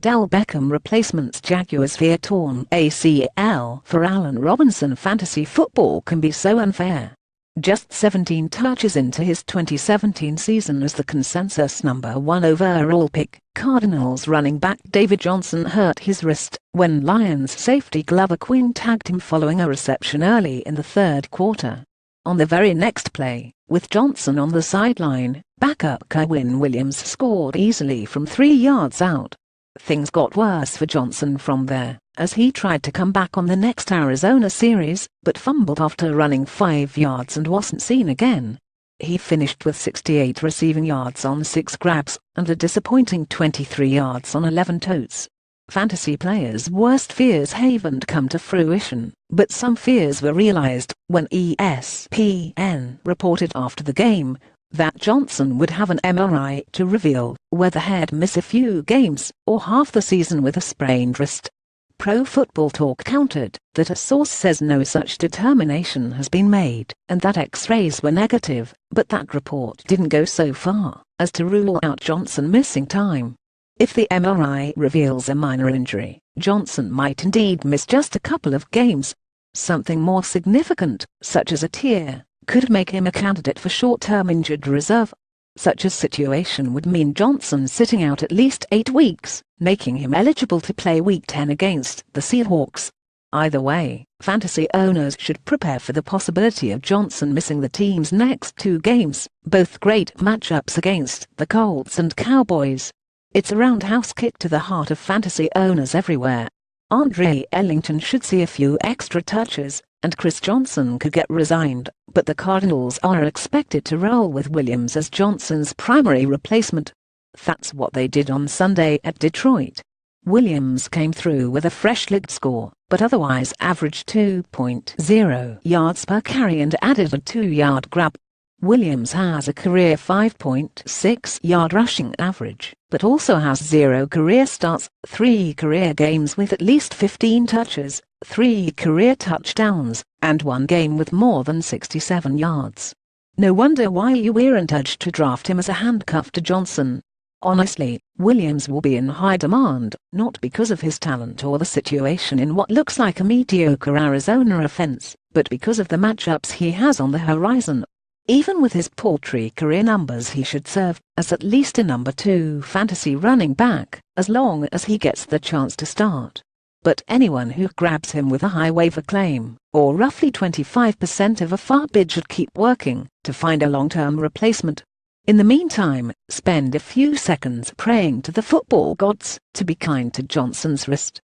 Odell Beckham replacements Jaguars via torn ACL. For Allen Robinson, fantasy football can be so unfair. Just 17 touches into his 2017 season as the consensus #1 overall pick, Cardinals running back David Johnson hurt his wrist when Lions safety Glover Quinn tagged him following a reception early in the third quarter. On the very next play, with Johnson on the sideline, backup Kerwynn Williams scored easily from 3 yards out. Things got worse for Johnson from there, as he tried to come back on the next Arizona series, but fumbled after running 5 yards and wasn't seen again. He finished with 68 receiving yards on 6 grabs, and a disappointing 23 yards on 11 totes. Fantasy players' worst fears haven't come to fruition, but some fears were realized when ESPN reported after the game that Johnson would have an MRI to reveal whether he'd miss a few games or half the season with a sprained wrist. Pro Football Talk countered that a source says no such determination has been made and that X-rays were negative, but that report didn't go so far as to rule out Johnson missing time. If the MRI reveals a minor injury, Johnson might indeed miss just a couple of games. Something more significant, such as a tear, could make him a candidate for short-term injured reserve. Such a situation would mean Johnson sitting out at least 8 weeks, making him eligible to play Week 10 against the Seahawks. Either way, fantasy owners should prepare for the possibility of Johnson missing the team's next 2 games, both great matchups against the Colts and Cowboys. It's a roundhouse kick to the heart of fantasy owners everywhere. Andre Ellington should see a few extra touches, and Chris Johnson could get resigned, but the Cardinals are expected to roll with Williams as Johnson's primary replacement. That's what they did on Sunday at Detroit. Williams came through with a fresh leg score, but otherwise averaged 2.0 yards per carry and added a 2-yard grab. Williams has a career 5.6-yard rushing average, but also has 0 career starts, 3 career games with at least 15 touches, 3 career touchdowns, and 1 game with more than 67 yards. No wonder why you weren't urged to draft him as a handcuff to Johnson. Honestly, Williams will be in high demand, not because of his talent or the situation in what looks like a mediocre Arizona offense, but because of the matchups he has on the horizon. Even with his paltry career numbers, he should serve as at least a number 2 fantasy running back, as long as he gets the chance to start. But anyone who grabs him with a high waiver claim, or roughly 25% of a FAR bid, should keep working to find a long-term replacement. In the meantime, spend a few seconds praying to the football gods to be kind to Johnson's wrist.